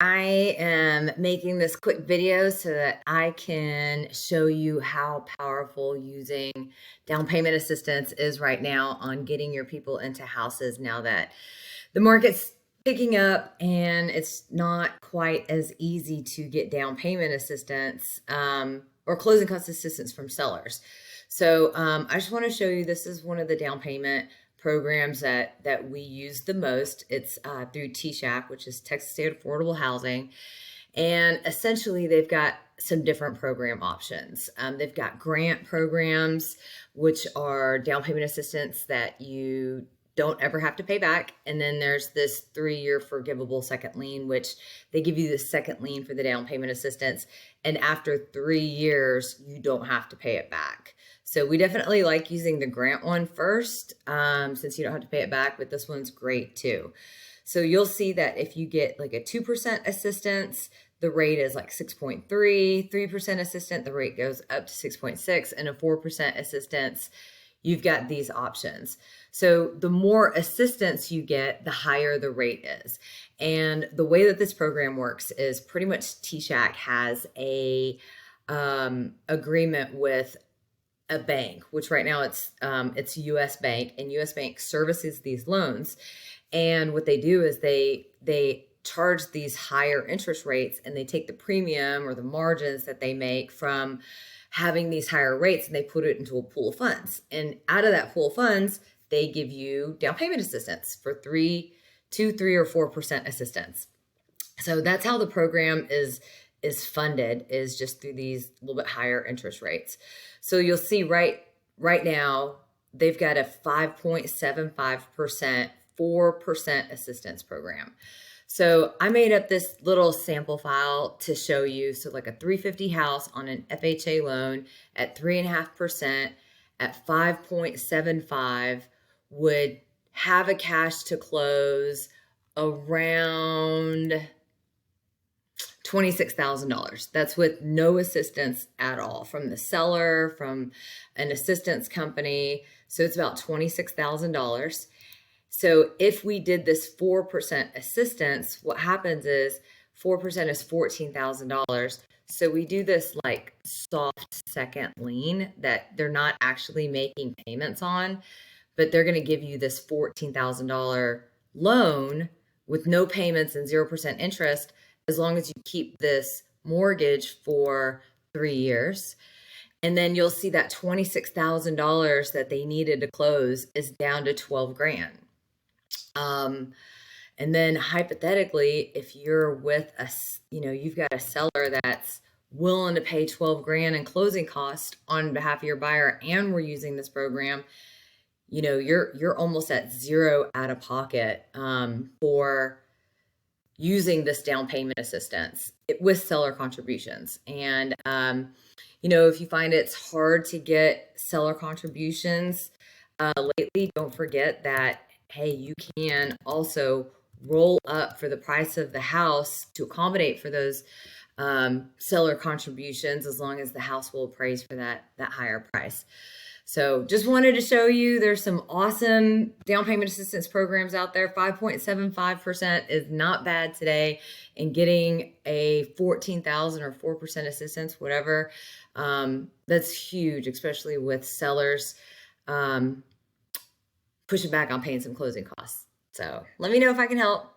I am making this quick video so that I can show you how powerful using down payment assistance is right now on getting your people into houses now that the market's picking up and it's not quite as easy to get down payment assistance or closing cost assistance from sellers. So I just want to show you, this is one of the down payment programs that we use the most. It's through TSHAC, which is Texas State Affordable Housing. And essentially they've got some different program options. They've got grant programs, which are down payment assistance that you don't ever have to pay back. And then there's this 3-year forgivable second lien, which they give you the second lien for the down payment assistance. And after 3 years, you don't have to pay it back. So we definitely like using the grant one first, since you don't have to pay it back, but this one's great too. So you'll see that if you get like a 2% assistance, the rate is like 6.3, 3% assistance, the rate goes up to 6.6, and a 4% assistance, you've got these options. So the more assistance you get, the higher the rate is. And the way that this program works is pretty much TSHAC has a agreement with a bank, which right now it's US Bank, and US Bank services these loans. And what they do is they charge these higher interest rates, and they take the premium or the margins that they make from having these higher rates, and they put it into a pool of funds. And out of that pool of funds, they give you down payment assistance for 2, 3, or 4% assistance. So that's how the program is funded, is just through these little bit higher interest rates. So you'll see right now, they've got a 5.75%, 4% assistance program. So I made up this little sample file to show you. So like a 350 house on an FHA loan at 3.5% at 5.75 would have a cash to close around $26,000. That's with no assistance at all from the seller, from an assistance company. So it's about $26,000. So if we did this 4% assistance, what happens is 4% is $14,000. So we do this like soft second lien that they're not actually making payments on, but they're going to give you this $14,000 loan with no payments and 0% interest, as long as you keep this mortgage for 3 years. And then you'll see that $26,000 that they needed to close is down to 12 grand. And then hypothetically, if you're with you've got a seller that's willing to pay 12 grand in closing costs on behalf of your buyer, and we're using this program, you're almost at zero out of pocket, for using this down payment assistance with seller contributions. And, if you find it's hard to get seller contributions lately, don't forget that, hey, you can also roll up for the price of the house to accommodate for those seller contributions, as long as the house will appraise for that higher price. So just wanted to show you there's some awesome down payment assistance programs out there. 5.75% is not bad today, and getting a $14,000 or 4% assistance, whatever, that's huge, especially with sellers pushing back on paying some closing costs. So let me know if I can help.